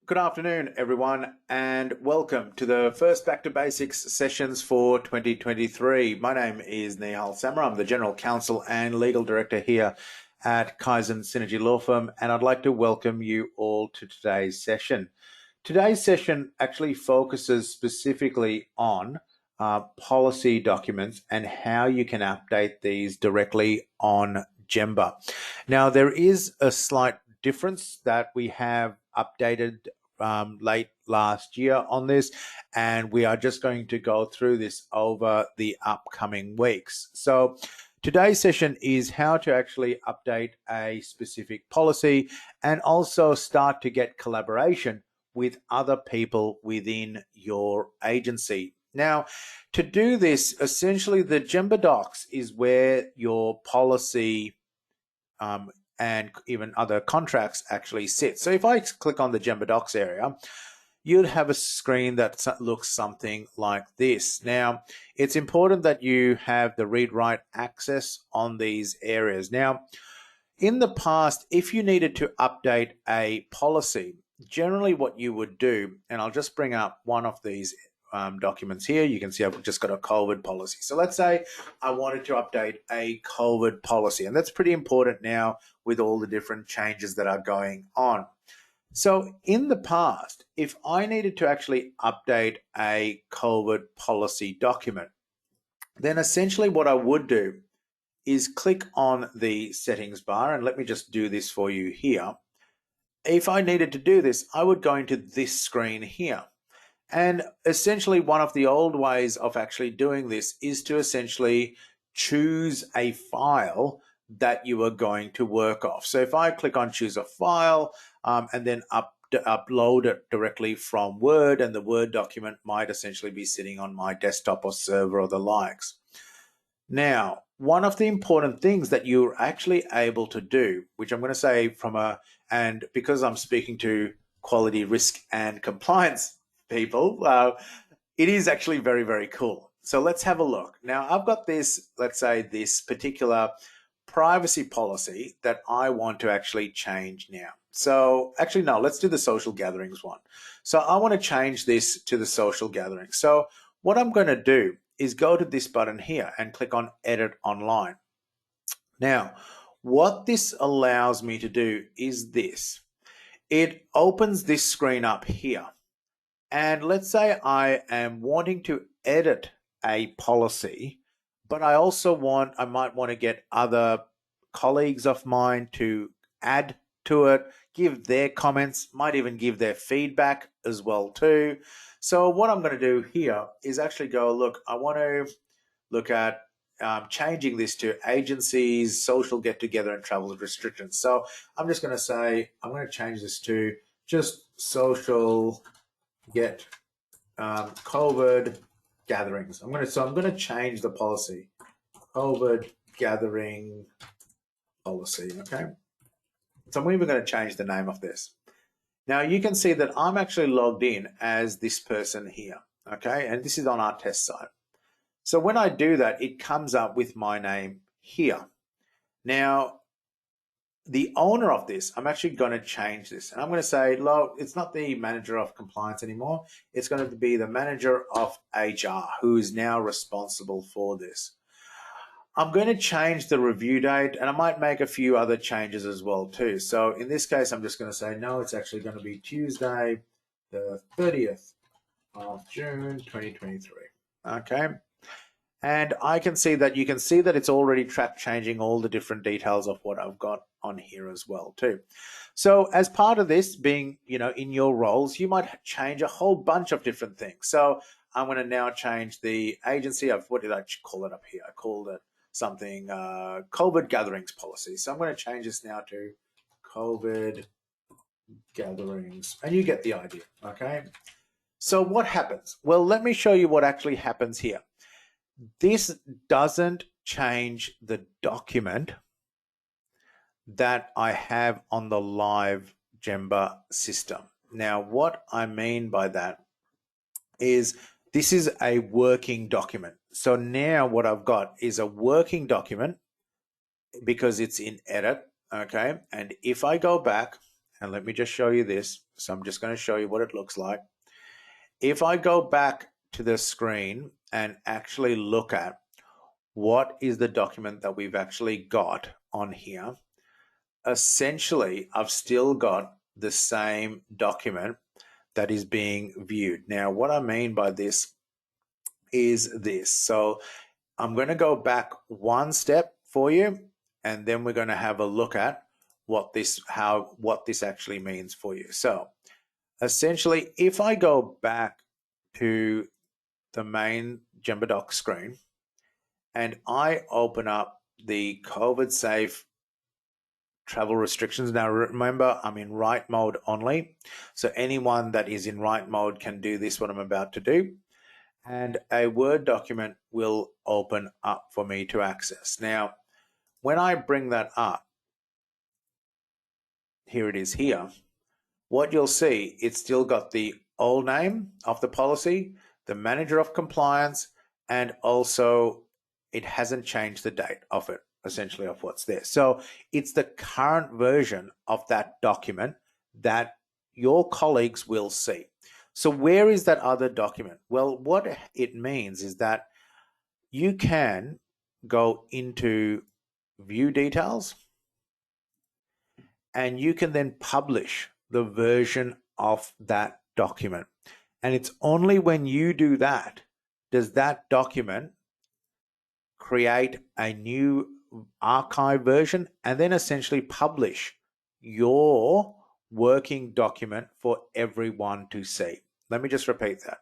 Good afternoon, everyone, and welcome to the first Back to Basics sessions for 2023. My name is Nihal, Samara. I'm the General Counsel and Legal Director here at Kaizen Synergy Law Firm, and I'd like to welcome you all to today's session. Today's session actually focuses specifically on policy documents and how you can update these directly on Gemba. Now, there is a slight difference that we have updated late last year on this, and we are just going to go through this over the upcoming weeks. So today's session is how to actually update a specific policy and also start to get collaboration with other people within your agency. Now, to do this, essentially the Gemba Docs is where your policy and even other contracts actually sit. So if I click on the Gemba Docs area, you'd have a screen that looks something like this. Now, it's important that you have the read-write access on these areas. Now, in the past, if you needed to update a policy, generally what you would do, and I'll just bring up one of these documents here. You can see I've just got a COVID policy. So let's say I wanted to update a COVID policy, and that's pretty important now with all the different changes that are going on. So in the past, if I needed to actually update a COVID policy document, then essentially what I would do is click on the settings bar, and let me just do this for you here. If I needed to do this, I would go into this screen here. And essentially one of the old ways of actually doing this is to essentially choose a file that you are going to work off. So if I click on choose a file and then upload it directly from Word, and the Word document might essentially be sitting on my desktop or server or the likes. Now, one of the important things that you're actually able to do, which I'm going to say and because I'm speaking to quality, risk and compliance people, it is actually very, very cool. So let's have a look. Now I've got this, let's say this particular privacy policy that I want to actually change now. So actually, no, let's do the social gatherings one. So I want to change this to the social gatherings. So what I'm going to do is go to this button here and click on edit online. Now, what this allows me to do is this. It opens this screen up here. And let's say I am wanting to edit a policy, but I might want to get other colleagues of mine to add to it, give their comments, might even give their feedback as well too. So what I'm going to do here is actually go, look, I want to look at changing this to agencies, social get-together and travel restrictions. So I'm just going to say, I'm going to change this to just social get COVID gatherings. I'm going to change the policy, COVID gathering policy. Okay. So I'm even going to change the name of this. Now you can see that I'm actually logged in as this person here. Okay. And this is on our test site. So when I do that, it comes up with my name here. Now, the owner of this, I'm actually going to change this. And I'm going to say, look, it's not the manager of compliance anymore. It's going to be the manager of HR who is now responsible for this. I'm going to change the review date, and I might make a few other changes as well too. So in this case, I'm just going to say, no, it's actually going to be Tuesday, the 30th of June, 2023. Okay. And I can see that, you can see that it's already track changing all the different details of what I've got on here as well too. So as part of this being, in your roles, you might change a whole bunch of different things. So I'm going to now change the agency of, what did I call it up here? I called it something, COVID gatherings policy. So I'm going to change this now to COVID gatherings, and you get the idea. Okay. So what happens? Well, let me show you what actually happens here. This doesn't change the document that I have on the live Gemba system. Now, what I mean by that is this is a working document. So now what I've got is a working document because it's in edit, okay? And if I go back and let me just show you this. So I'm just going to show you what it looks like. If I go back to the screen and actually look at what is the document that we've actually got on here, essentially I've still got the same document that is being viewed. Now, what I mean by this is this. So I'm going to go back one step for you, and then we're going to have a look at what this actually means for you. So essentially, if I go back to the main Gemba360 screen and I open up the COVID safe travel restrictions. Now remember, I'm in write mode only. So anyone that is in write mode can do this, what I'm about to do. And a Word document will open up for me to access. Now, when I bring that up, here it is here, what you'll see, it's still got the old name of the policy, the manager of compliance, and also it hasn't changed the date of it, essentially, of what's there. So it's the current version of that document that your colleagues will see. So where is that other document? Well, what it means is that you can go into view details and you can then publish the version of that document. And it's only when you do that does that document create a new archive version and then essentially publish your working document for everyone to see. Let me just repeat that.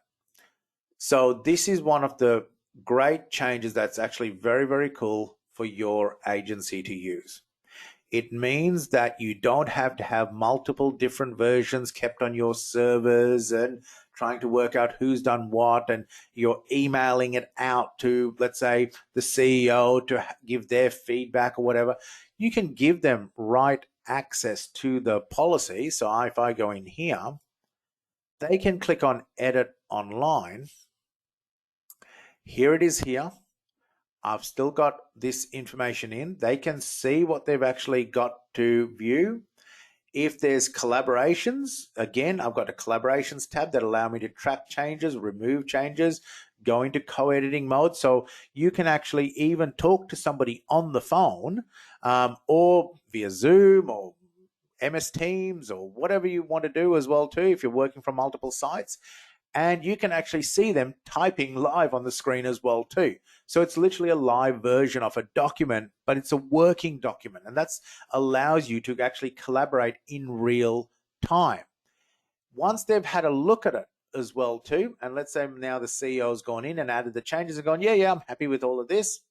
So this is one of the great changes that's actually very, very cool for your agency to use. It means that you don't have to have multiple different versions kept on your servers and trying to work out who's done what, and you're emailing it out to, let's say, the CEO to give their feedback or whatever. You can give them right access to the policy. So if I go in here, they can click on Edit Online. Here it is here. I've still got this information in. They can see what they've actually got to view. If there's collaborations, again, I've got a collaborations tab that allow me to track changes, remove changes, go into co-editing mode. So you can actually even talk to somebody on the phone or via Zoom or MS Teams or whatever you want to do as well too, if you're working from multiple sites. And you can actually see them typing live on the screen as well too. So it's literally a live version of a document, but it's a working document, and that allows you to actually collaborate in real time. Once they've had a look at it as well too, and let's say now the CEO's gone in and added the changes and gone, yeah, I'm happy with all of this.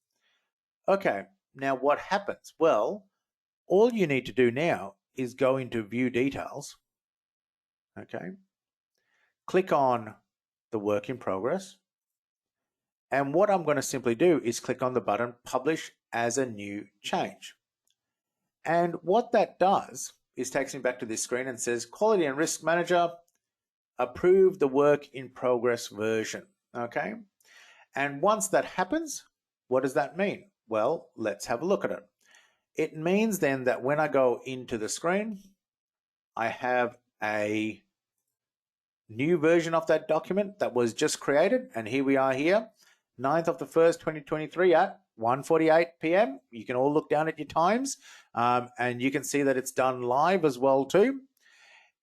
Okay, now what happens? Well, all you need to do now is go into view details, okay? Click on the work in progress. And what I'm going to simply do is click on the button Publish as a new change. And what that does is takes me back to this screen and says Quality and Risk Manager, approve the work in progress version. Okay. And once that happens, what does that mean? Well, let's have a look at it. It means then that when I go into the screen, I have a new version of that document that was just created. And here we are here, 9th of the 1st, 2023 at 1:48 p.m. You can all look down at your times and you can see that it's done live as well too.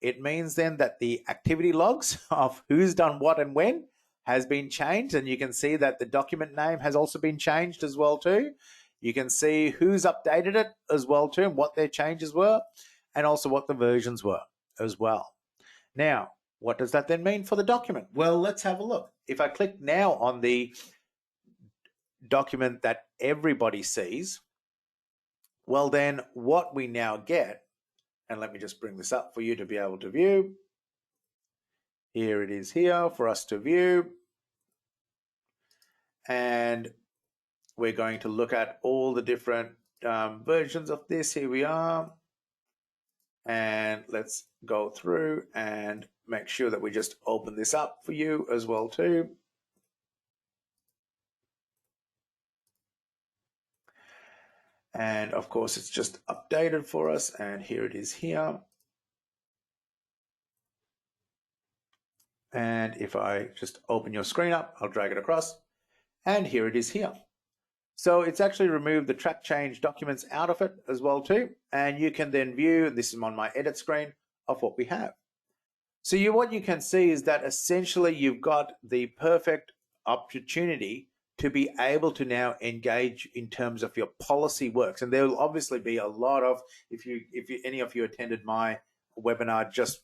It means then that the activity logs of who's done what and when has been changed, and you can see that the document name has also been changed as well too. You can see who's updated it as well too, and what their changes were, and also what the versions were as well. Now, what does that then mean for the document? Well, let's have a look. If I click now on the document that everybody sees, well then what we now get, and let me just bring this up for you to be able to view. Here it is here for us to view. And we're going to look at all the different versions of this. Here we are. And let's go through and make sure that we just open this up for you as well too. And of course, it's just updated for us. And here it is here. And if I just open your screen up, I'll drag it across. And here it is here. So it's actually removed the track change documents out of it as well too. And you can then view, this is on my edit screen, of what we have. So what you can see is that essentially you've got the perfect opportunity to be able to now engage in terms of your policy works. And there will obviously be a lot of, if any of you attended my webinar just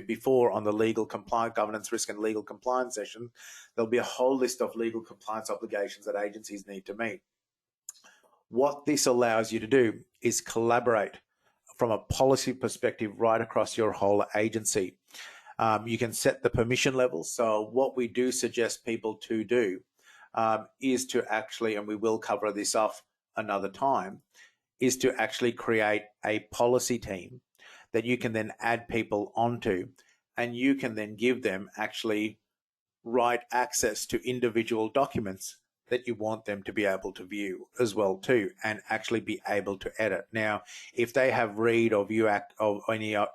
before on the legal compliance, governance, risk and legal compliance session, there'll be a whole list of legal compliance obligations that agencies need to meet. What this allows you to do is collaborate from a policy perspective right across your whole agency. You can set the permission levels. So what we do suggest people to do is to actually, and we will cover this off another time, is to actually create a policy team that you can then add people onto, and you can then give them actually right access to individual documents that you want them to be able to view as well too, and actually be able to edit. Now, if they have read or view or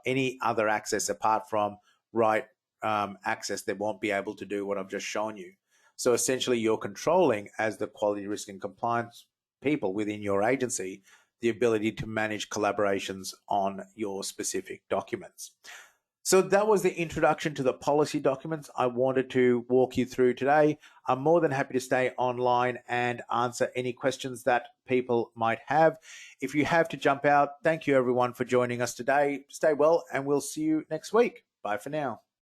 any other access apart from right access, they won't be able to do what I've just shown you. So essentially you're controlling, as the quality, risk and compliance people within your agency, the ability to manage collaborations on your specific documents. So that was the introduction to the policy documents I wanted to walk you through today. I'm more than happy to stay online and answer any questions that people might have. If you have to jump out, thank you everyone for joining us today. Stay well, and we'll see you next week. Bye for now.